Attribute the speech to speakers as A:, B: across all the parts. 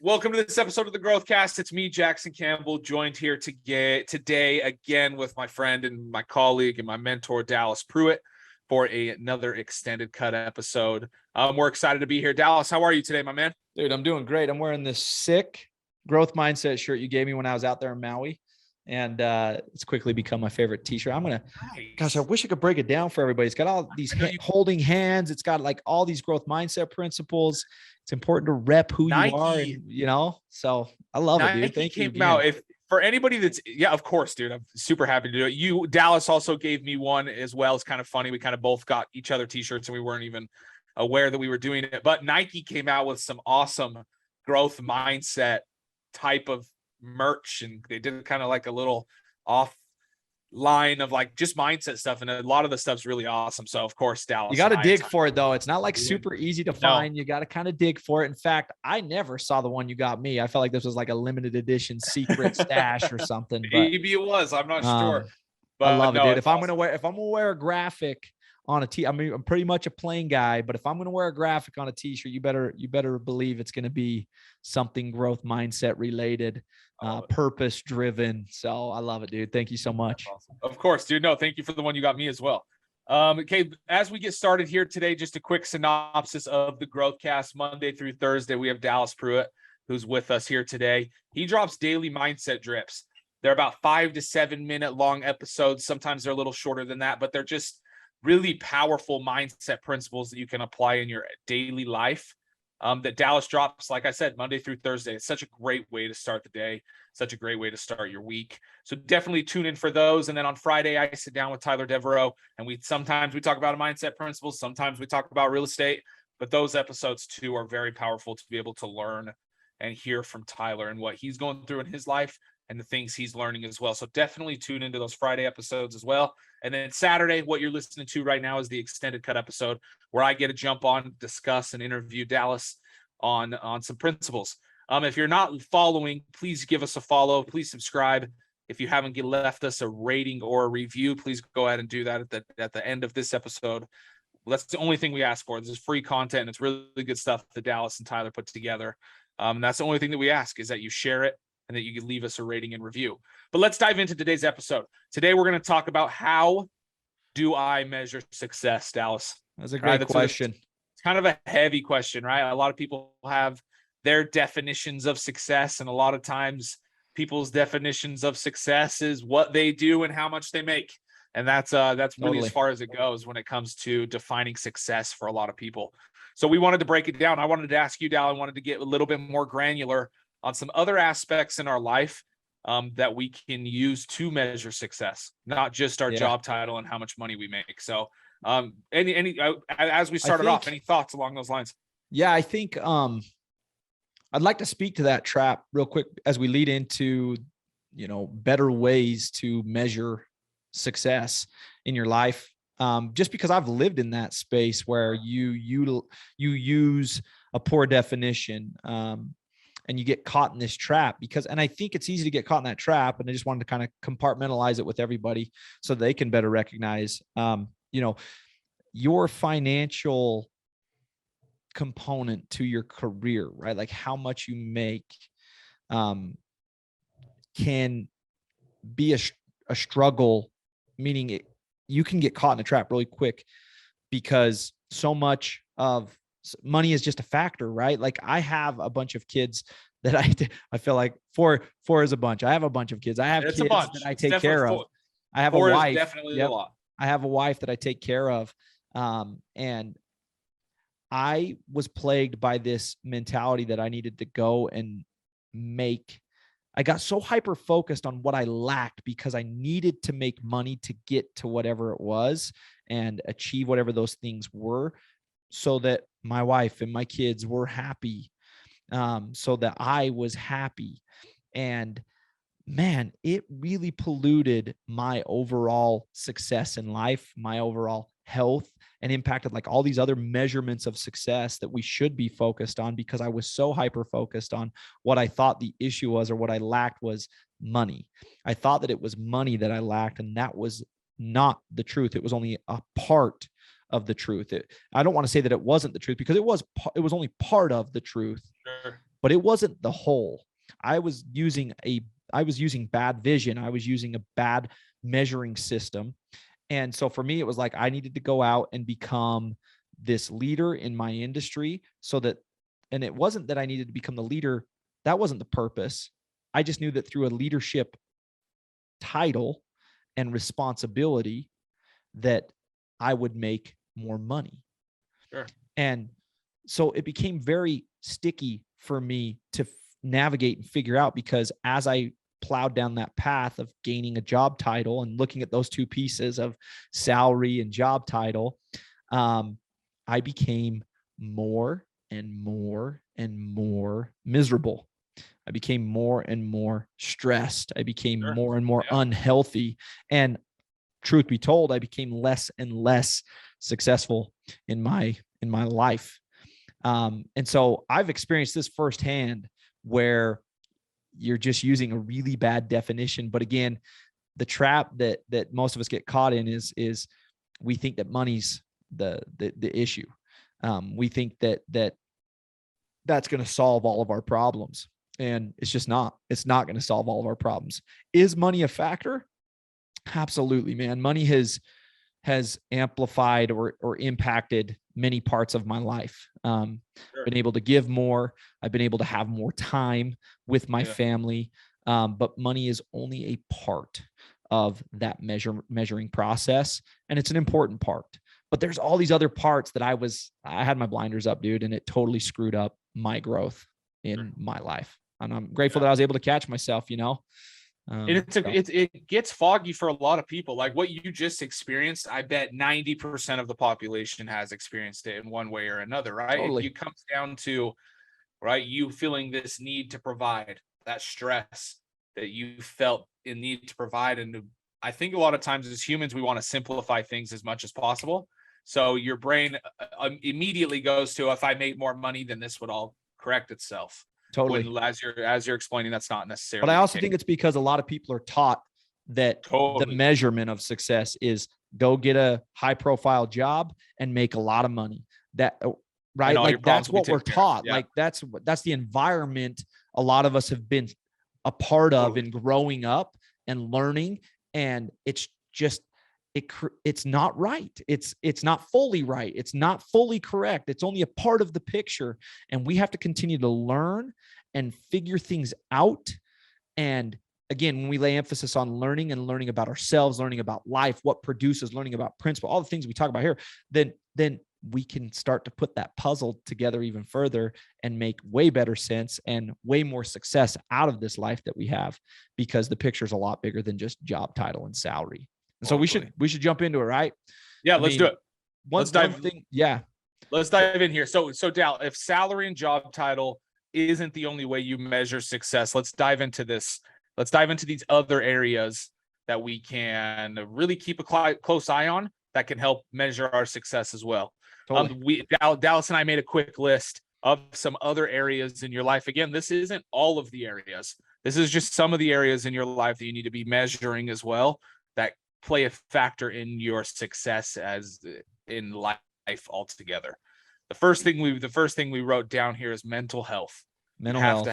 A: Welcome to this episode of the GROWTHCAST. It's me, Jackson Campbell, joined here today again with my friend and my colleague and my mentor, Dallas Pruitt, for another extended cut episode. We're excited to be here. Dallas, how are you today, my man?
B: Dude, I'm doing great. I'm wearing this sick growth mindset shirt you gave me when I was out there in Maui. And it's quickly become my favorite t-shirt. Gosh, I wish I could break it down for everybody. It's got all these holding hands. It's got like all these growth mindset principles. It's important to rep who you are, and, so I love it, dude. Thank you again.
A: For anybody that's, of course, dude, I'm super happy to do it. Dallas also gave me one as well. It's kind of funny. We kind of both got each other t-shirts and we weren't even aware that we were doing it, but Nike came out with some awesome growth mindset type of merch, and they did kind of like a little off line of like just mindset stuff, and a lot of the stuff's really awesome. So of course, Dallas,
B: you got to dig for it though. It's not like super easy to find. You got to kind of dig for it. In fact, I never saw the one you got me. I felt like this was like a limited edition secret stash or something. But
A: maybe it was. I'm not sure. But
B: I love it, dude. If I'm gonna wear a graphic on a t, I mean, I'm pretty much a plain guy, but if I'm going to wear a graphic on a t-shirt, you better believe it's going to be something growth mindset related, purpose driven. So I love it, dude. Thank you so much.
A: Awesome. Of course, dude. No, thank you for the one you got me as well. Okay. As we get started here today, just a quick synopsis of the GROWTHCAST. Monday through Thursday, we have Dallas Pruitt, who's with us here today. He drops daily mindset drips. They're about 5 to 7 minute long episodes. Sometimes they're a little shorter than that, but they're just really powerful mindset principles that you can apply in your daily life, that Dallas drops, like I said, Monday through Thursday. It's such a great way to start the day, such a great way to start your week. So definitely tune in for those. And then on Friday, I sit down with Tyler Deveraux, and sometimes we talk about mindset principles. Sometimes we talk about real estate, but those episodes too are very powerful to be able to learn and hear from Tyler and what he's going through in his life and the things he's learning as well. So definitely tune into those Friday episodes as well. And then Saturday, what you're listening to right now is the extended cut episode where I get to jump on, discuss, and interview Dallas on some principles. If you're not following, please give us a follow. Please subscribe. If you haven't left us a rating or a review, please go ahead and do that at the end of this episode. That's the only thing we ask for. This is free content, and it's really good stuff that Dallas and Tyler put together. That's the only thing that we ask, is that you share it and that you can leave us a rating and review. But let's dive into today's episode. Today, we're going to talk about how do I measure success, Dallas?
B: That's a great question.
A: It's kind of a heavy question, right? A lot of people have their definitions of success, and a lot of times people's definitions of success is what they do and how much they make. And that's really as far as it goes when it comes to defining success for a lot of people. So we wanted to break it down. I wanted to ask you, Dal, I wanted to get a little bit more granular on some other aspects in our life that we can use to measure success, not just our job title and how much money we make. So as we started off, any thoughts along those lines?
B: Yeah, I think I'd like to speak to that trap real quick as we lead into, better ways to measure success in your life. Just because I've lived in that space where you use a poor definition, and you get caught in this trap and I think it's easy to get caught in that trap. And I just wanted to kind of compartmentalize it with everybody so they can better recognize, your financial component to your career, right? Like how much you make, can be a struggle, meaning you can get caught in a trap really quick because so much of money is just a factor, right? Like I have a bunch of kids that I feel like four is a bunch. I have a bunch of kids. I have kids that I take care of. I have a wife.
A: Definitely a lot.
B: I have a wife that I take care of. And I was plagued by this mentality that I needed to go and I got so hyper focused on what I lacked because I needed to make money to get to whatever it was and achieve whatever those things were, so that my wife and my kids were happy, so that I was happy. And man, it really polluted my overall success in life, my overall health, and impacted like all these other measurements of success that we should be focused on, because I was so hyper focused on what I thought the issue was or what I lacked was money. I thought that it was money that I lacked, and that was not the truth. It was only a part of the truth. I don't want to say that it wasn't the truth, because it was only part of the truth.
A: Sure.
B: but it wasn't the whole. I was using bad vision. I was using a bad measuring system. And so for me, it was like, I needed to go out and become this leader in my industry and it wasn't that I needed to become the leader. That wasn't the purpose. I just knew that through a leadership title and responsibility that I would make more money.
A: Sure.
B: And so it became very sticky for me to navigate and figure out, because as I plowed down that path of gaining a job title and looking at those two pieces of salary and job title, I became more and more and more miserable. I became more and more stressed. I became more and more unhealthy. And truth be told, I became less and less successful in my life. And so I've experienced this firsthand, where you're just using a really bad definition. But again, the trap that most of us get caught in is we think that money's the issue. We think that's going to solve all of our problems. And it's just not. It's not going to solve all of our problems. Is money a factor? Absolutely, man. Money has amplified or impacted many parts of my life. Been able to give more. I've been able to have more time with my family. But money is only a part of that measuring process. And it's an important part. But there's all these other parts that I had my blinders up, dude, and it totally screwed up my growth in my life. And I'm grateful that I was able to catch myself,
A: it gets foggy for a lot of people. Like what you just experienced, I bet 90% of the population has experienced it in one way or another, right?
B: Totally.
A: It comes down to, right, you feeling this need to provide, that stress that you felt in need to provide. And I think a lot of times as humans, we want to simplify things as much as possible. So your brain immediately goes to, if I make more money, then this would all correct itself.
B: Totally.
A: When, as you're explaining, that's not necessarily.
B: But I also think it's because a lot of people are taught that
A: the
B: measurement of success is go get a high profile job and make a lot of money. That right? Like that's what we're taught. Like that's the environment a lot of us have been a part of in growing up and learning. And it's just, it's not right. It's not fully right. It's not fully correct. It's only a part of the picture. And we have to continue to learn and figure things out. And again, when we lay emphasis on learning and learning about ourselves, learning about life, what produces, learning about principle, all the things we talk about here, then we can start to put that puzzle together even further and make way better sense and way more success out of this life that we have, because the picture is a lot bigger than just job title and salary. So we should jump into it, right?
A: Yeah, let's do it.
B: Let's dive in
A: here. So Dal, if salary and job title isn't the only way you measure success, let's dive into this. Let's dive into these other areas that we can really keep a close eye on that can help measure our success as well.
B: Totally.
A: Dallas and I made a quick list of some other areas in your life. Again, this isn't all of the areas. This is just some of the areas in your life that you need to be measuring as well, that play a factor in your success as in life altogether. The first thing we wrote down here is mental health. You have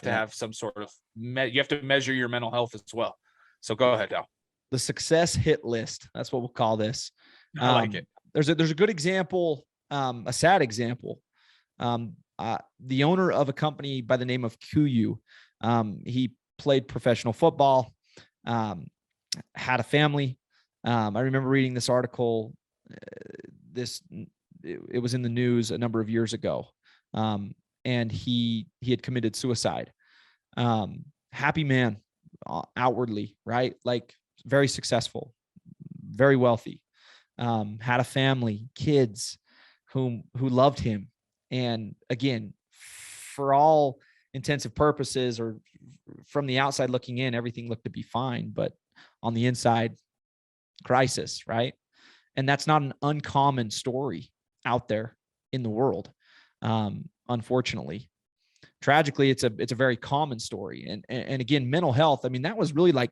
A: to have some sort of you have to measure your mental health as well. So go ahead, Dal.
B: The success hit list. That's what we'll call this.
A: I like it.
B: There's a good example, a sad example. The owner of a company by the name of Kuyu, he played professional football, had a family. I remember reading this article. It was in the news a number of years ago, and he had committed suicide. Happy man, outwardly, right? Like very successful, very wealthy. Had a family, kids, who loved him. And again, for all intensive purposes, or from the outside looking in, everything looked to be fine. But on the inside, crisis, right? And that's not an uncommon story out there in the world. Unfortunately, tragically, it's a very common story. And again, mental health. I mean, that was really like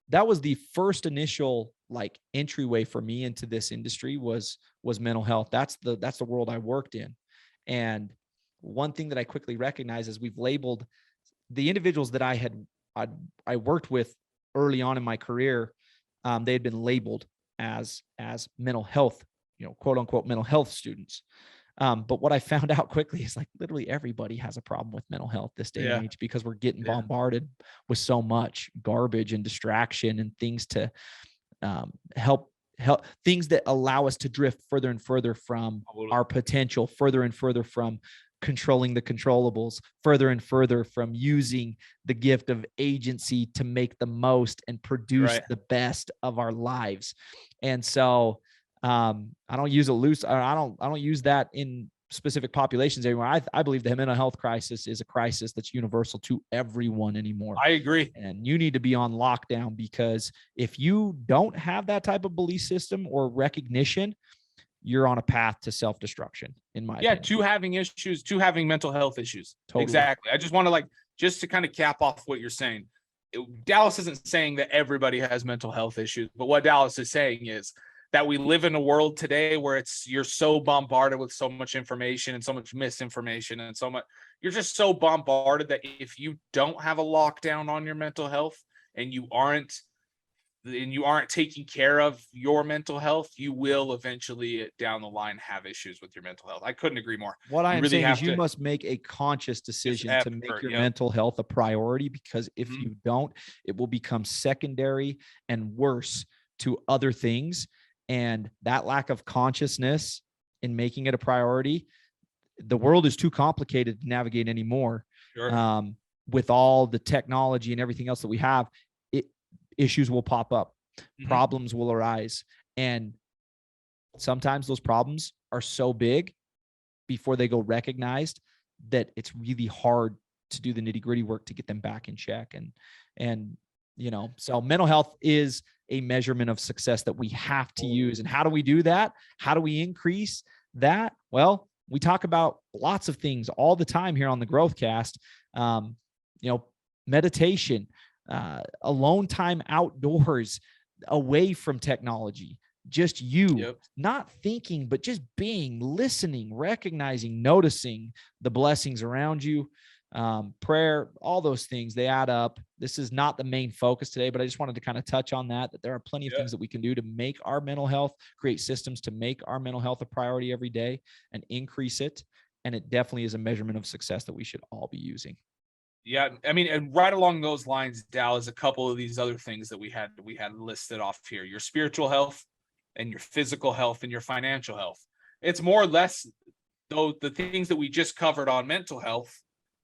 B: that was the first initial like entryway for me into this industry was mental health. That's the world I worked in. And one thing that I quickly recognize is we've labeled the individuals that I worked with early on in my career. They had been labeled as mental health, quote unquote, mental health students. But what I found out quickly is like literally everybody has a problem with mental health this day and age, because we're getting bombarded with so much garbage and distraction and things to help things that allow us to drift further and further from our potential, further and further from controlling the controllables, further and further from using the gift of agency to make the most and produce the best of our lives. And so I don't use it loose. I don't use that in specific populations anymore. I believe the mental health crisis is a crisis that's universal to everyone anymore.
A: I agree.
B: And you need to be on lockdown, because if you don't have that type of belief system or recognition, you're on a path to self-destruction, in my opinion.
A: To having issues, to having mental health issues.
B: Totally.
A: Exactly. I just want to just to kind of cap off what you're saying. Dallas isn't saying that everybody has mental health issues, but what Dallas is saying is that we live in a world today where you're so bombarded with so much information and so much misinformation and so much, you're just so bombarded that if you don't have a lockdown on your mental health and you aren't taking care of your mental health, you will eventually down the line have issues with your mental health. I couldn't agree more.
B: What I am saying is you must make a conscious decision to make your mental health a priority, because if you don't, it will become secondary and worse to other things. And that lack of consciousness in making it a priority, the world is too complicated to navigate anymore.
A: Sure.
B: With all the technology and everything else that we have, issues will pop up, problems will arise. And sometimes those problems are so big before they go recognized that it's really hard to do the nitty-gritty work to get them back in check. And so mental health is a measurement of success that we have to use. And how do we do that? How do we increase that? Well, we talk about lots of things all the time here on the GROWTHCAST. Meditation, alone time outdoors, away from technology, just not thinking, but just being, listening, recognizing, noticing the blessings around you. Prayer, all those things, they add up. This is not the main focus today, but I just wanted to kind of touch on that there are plenty of things that we can do to make our mental health, create systems to make our mental health a priority every day and increase it. And it definitely is a measurement of success that we should all be using.
A: Yeah. I mean, and right along those lines, Dal, is a couple of these other things that we had listed off here: your spiritual health and your physical health and your financial health. It's more or less, though, the things that we just covered on mental health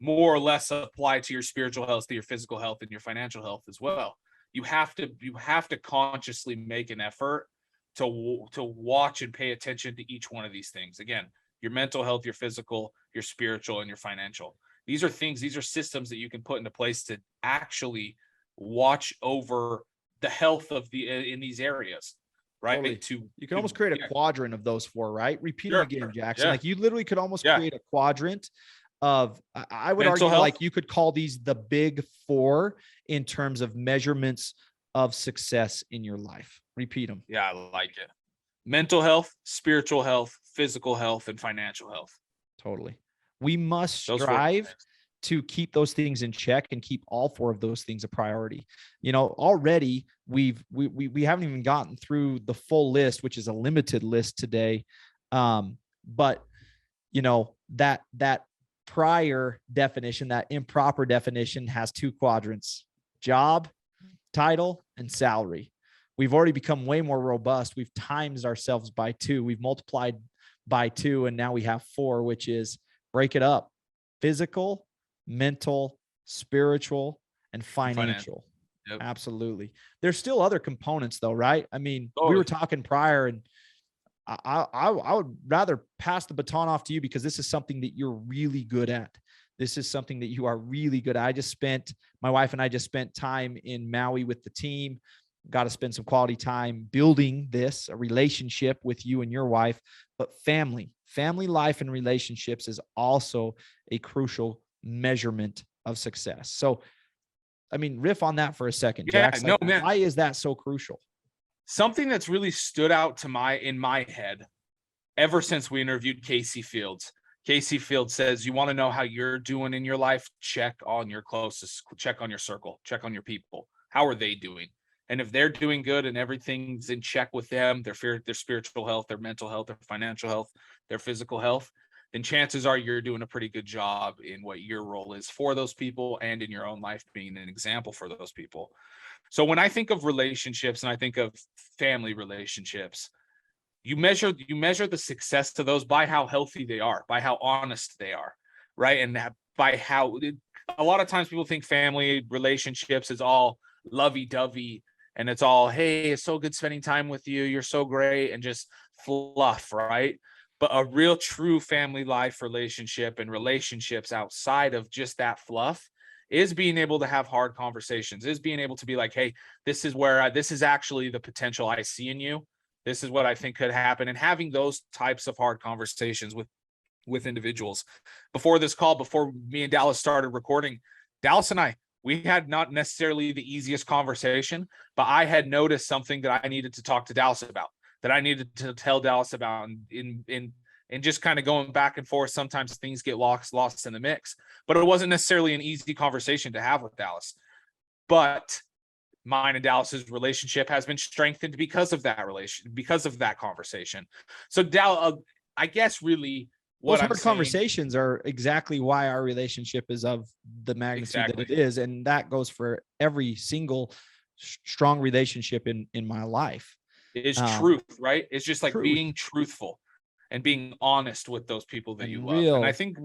A: more or less apply to your spiritual health, to your physical health, and your financial health as well. You have to consciously make an effort to watch and pay attention to each one of these things. Again, your mental health, your physical, your spiritual, and your financial. These are systems that you can put into place to actually watch over the health of in these areas, right?
B: Totally. You can almost create a quadrant of those four, right? Repeat them again, Jackson. Like you literally could almost create a quadrant of, I would argue, like you could call these the big four in terms of measurements of success in your life. Repeat them.
A: Yeah, I like it. Mental health, spiritual health, physical health, and financial health.
B: Totally. We must strive to keep those things in check and keep all four of those things a priority. Already we haven't even gotten through the full list, which is a limited list today. But that prior definition, that improper definition, has two quadrants: job, title, and salary. We've already become way more robust. We've times ourselves by 2. We've multiplied by 2. And now we have 4, which is break it up: physical, mental, spiritual, and financial. Yep. Absolutely. There's still other components though, right? I mean, we were talking prior, and I would rather pass the baton off to you, because this is something that you're really good at. This is something that you are really good at. My wife and I just spent time in Maui with the team. Got to spend some quality time building a relationship with you and your wife. But family life and relationships is also a crucial measurement of success. So, I mean, riff on that for a second, Jack.
A: Man.
B: Why is that so crucial?
A: Something that's really stood out in my head ever since we interviewed Casey Fields. Casey Field says, you want to know how you're doing in your life? Check on your closest, check on your circle, check on your people. How are they doing? And if they're doing good and everything's in check with them, their spiritual health, their mental health, their financial health, their physical health, then chances are you're doing a pretty good job in what your role is for those people and in your own life being an example for those people. So when I think of relationships and I think of family relationships, you measure the success to those by how healthy they are, by how honest they are, right? And by how a lot of times people think family relationships is all lovey-dovey and it's all, hey, it's so good spending time with you, you're so great, and just fluff, right? But a real true family life relationship and relationships outside of just that fluff is being able to have hard conversations, is being able to be like, hey, this is actually the potential I see in you. This is what I think could happen. And having those types of hard conversations with individuals. Before this call, before me and Dallas started recording, Dallas and I, we had not necessarily the easiest conversation, but I had noticed something that I needed to talk to Dallas about, that I needed to tell Dallas about, and just kind of going back and forth. Sometimes things get lost in the mix, but it wasn't necessarily an easy conversation to have with Dallas. But mine and Dallas's relationship has been strengthened because of that conversation. So I guess really
B: those hard conversations are exactly why our relationship is of the magnitude that it is. And that goes for every single strong relationship in my life.
A: It is truth, right? It's just like
B: truth.
A: Being truthful and being honest with those people that you love.
B: Real.
A: And I think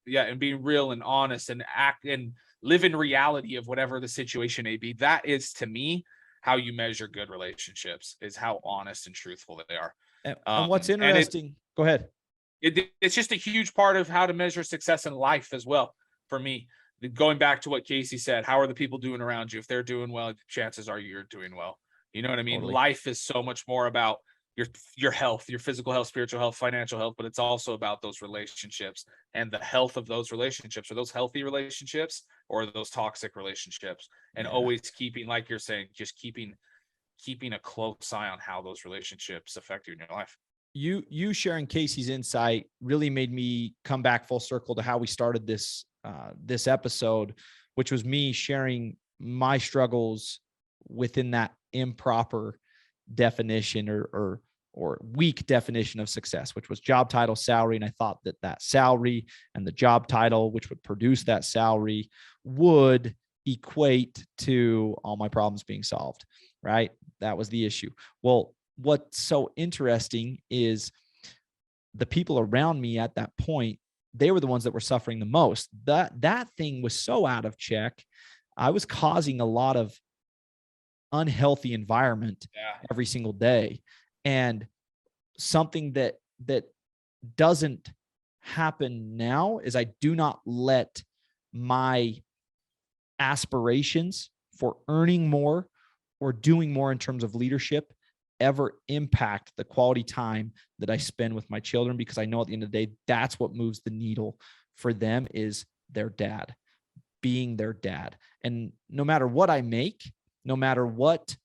A: and being real and honest and act and live in reality of whatever the situation may be, that is, to me, how you measure good relationships, is how honest and truthful they are.
B: And what's interesting, go ahead.
A: It's just a huge part of how to measure success in life as well. For me, going back to what Casey said, how are the people doing around you? If they're doing well, chances are you're doing well. You know what I mean? Totally. Life is so much more about your health, your physical health, spiritual health, financial health, but it's also about those relationships and the health of those relationships. Are those healthy relationships or are those toxic relationships? And always keeping, like you're saying, just keeping a close eye on how those relationships affect you in your life.
B: You sharing Casey's insight really made me come back full circle to how we started this episode, which was me sharing my struggles within that improper definition or weak definition of success, which was job title, salary. And I thought that salary and the job title, which would produce that salary, would equate to all my problems being solved, right? That was the issue. Well, what's so interesting is the people around me at that point, they were the ones that were suffering the most. That thing was so out of check. I was causing a lot of unhealthy environment every single day. And something that doesn't happen now is I do not let my aspirations for earning more or doing more in terms of leadership ever impact the quality time that I spend with my children, because I know at the end of the day, that's what moves the needle for them, is their dad, being their dad. And no matter what I make, no matter what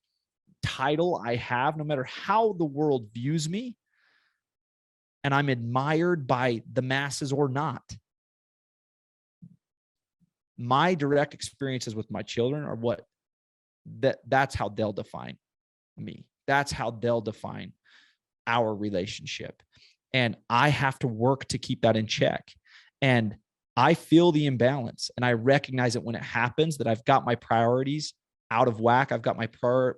B: title I have, no matter how the world views me, and I'm admired by the masses or not, my direct experiences with my children are that's how they'll define me. That's how they'll define our relationship. And I have to work to keep that in check. And I feel the imbalance, and I recognize it when it happens, that I've got my priorities out of whack. I've got my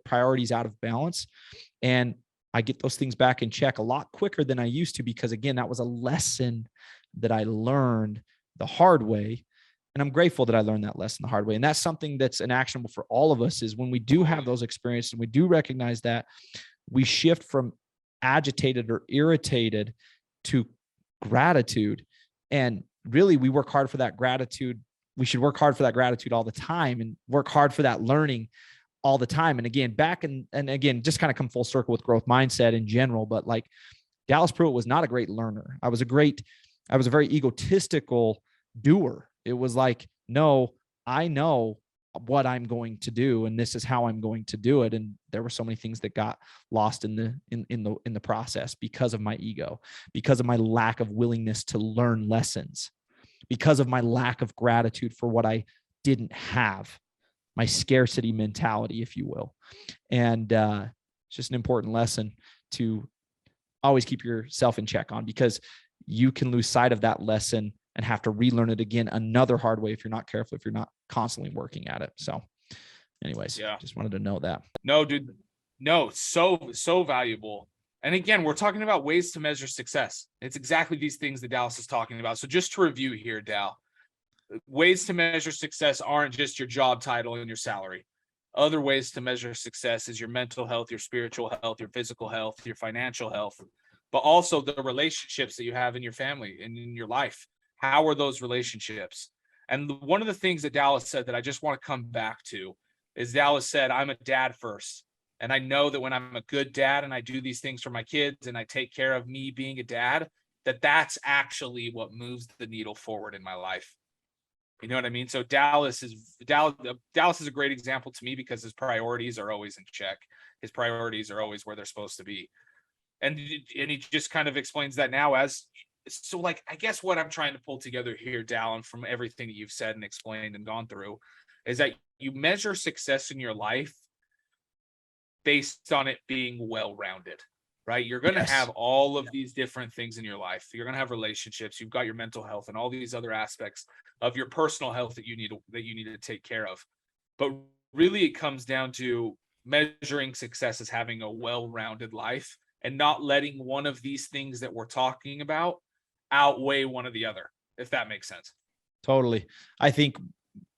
B: priorities out of balance, and I get those things back in check a lot quicker than I used to, because again, that was a lesson that I learned the hard way. And I'm grateful that I learned that lesson the hard way. And that's something that's an actionable for all of us, is when we do have those experiences and we do recognize that, we shift from agitated or irritated to gratitude. And really, we work hard for that gratitude. We should work hard for that gratitude all the time, and work hard for that learning all the time. And again, again, just kind of come full circle with growth mindset in general. But like, Dallas Pruitt was not a great learner. I was a very egotistical doer. It was like, no, I know what I'm going to do, and this is how I'm going to do it. And there were so many things that got lost in the process because of my ego, because of my lack of willingness to learn lessons, because of my lack of gratitude for what I didn't have, my scarcity mentality, if you will. And it's just an important lesson to always keep yourself in check on, because you can lose sight of that lesson and have to relearn it again another hard way if you're not careful, if you're not constantly working at it. So anyways, just wanted to know that.
A: No, dude, no, so valuable. And again, we're talking about ways to measure success. It's exactly these things that Dallas is talking about. So just to review here, Dal, ways to measure success aren't just your job title and your salary. Other ways to measure success is your mental health, your spiritual health, your physical health, your financial health, but also the relationships that you have in your family and in your life. How are those relationships? And one of the things that Dallas said that I just want to come back to is Dallas said, I'm a dad first. And I know that when I'm a good dad and I do these things for my kids and I take care of me being a dad, that's actually what moves the needle forward in my life. You know what I mean? So Dallas is a great example to me because his priorities are always in check. His priorities are always where they're supposed to be. And he just kind of explains that now as, so like, I guess what I'm trying to pull together here, Dallin, from everything that you've said and explained and gone through, is that you measure success in your life based on it being well-rounded, right? You're going to have all of these different things in your life. You're going to have relationships. You've got your mental health and all these other aspects of your personal health that you need to take care of. But really it comes down to measuring success as having a well-rounded life and not letting one of these things that we're talking about outweigh one or the other, if that makes sense.
B: Totally. I think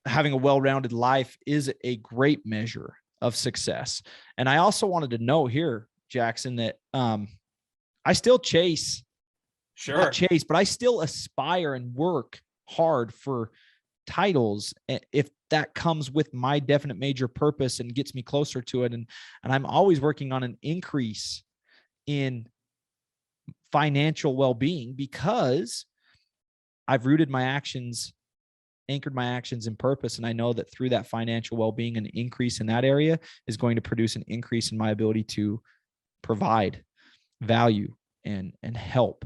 B: having a well-rounded life is a great measure of success. And I also wanted to know here, Jackson, that I still not chase, but I still aspire and work hard for titles if that comes with my definite major purpose and gets me closer to it. And I'm always working on an increase in financial well-being because I've anchored my actions in purpose. And I know that through that financial well-being, an increase in that area is going to produce an increase in my ability to provide value and help.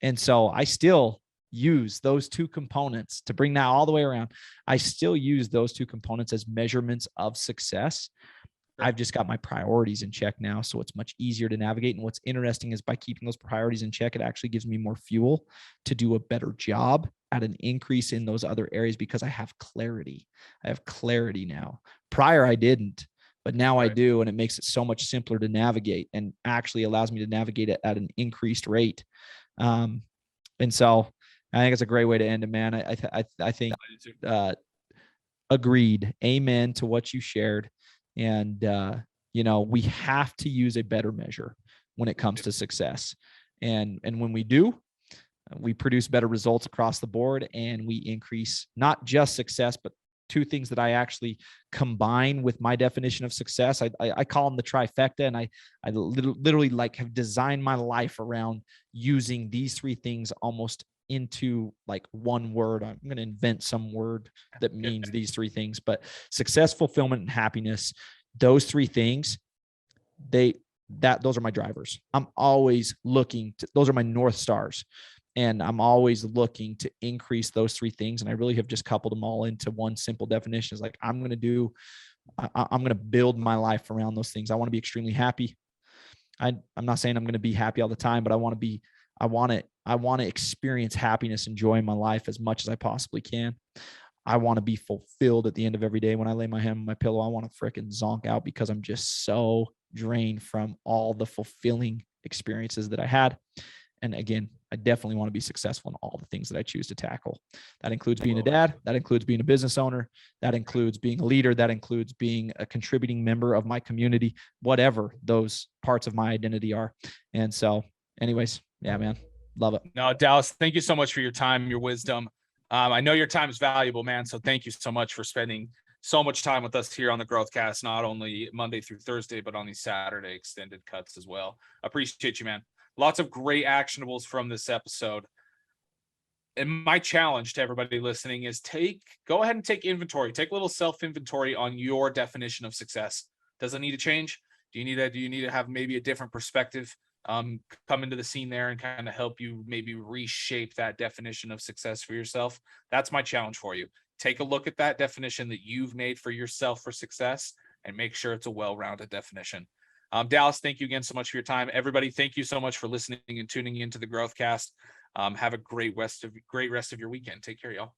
B: And so I still use those two components to bring that all the way around. I still use those two components as measurements of success. I've just got my priorities in check now, so it's much easier to navigate. And what's interesting is by keeping those priorities in check, it actually gives me more fuel to do a better job at an increase in those other areas because I have clarity. I have clarity now. Prior, I didn't, but now I do, and it makes it so much simpler to navigate and actually allows me to navigate it at an increased rate. And so I think it's a great way to end it, man. I think agreed. Amen to what you shared. And, we have to use a better measure when it comes to success. And when we do, we produce better results across the board, and we increase not just success, but two things that I actually combine with my definition of success. I call them the trifecta, and I literally like have designed my life around using these three things almost into like one word. I'm going to invent some word that means these three things, but success, fulfillment, and happiness, those three things, those are my drivers. I'm always looking to, those are my North Stars. And I'm always looking to increase those three things. And I really have just coupled them all into one simple definition. It's like, I'm going to build my life around those things. I want to be extremely happy. I'm not saying I'm going to be happy all the time, but I want to experience happiness and joy in my life as much as I possibly can. I want to be fulfilled at the end of every day. When I lay my head on my pillow, I want to fricking zonk out because I'm just so drained from all the fulfilling experiences that I had. And again, I definitely want to be successful in all the things that I choose to tackle. That includes being a dad. That includes being a business owner. That includes being a leader. That includes being a contributing member of my community, whatever those parts of my identity are. And so anyways, yeah, man, love it.
A: No, Dallas, thank you so much for your time, your wisdom. I know your time is valuable, man. So thank you so much for spending so much time with us here on the GROWTHCAST, not only Monday through Thursday, but on these Saturday extended cuts as well. Appreciate you, man. Lots of great actionables from this episode. And my challenge to everybody listening is go ahead and take inventory, take a little self-inventory on your definition of success. Does it need to change? Do you need to have maybe a different perspective come into the scene there and kind of help you maybe reshape that definition of success for yourself? That's my challenge for you. Take a look at that definition that you've made for yourself for success and make sure it's a well-rounded definition. Dallas, thank you again so much for your time. Everybody, thank you so much for listening and tuning into the GROWTHCAST. Have a great rest of your weekend. Take care, y'all.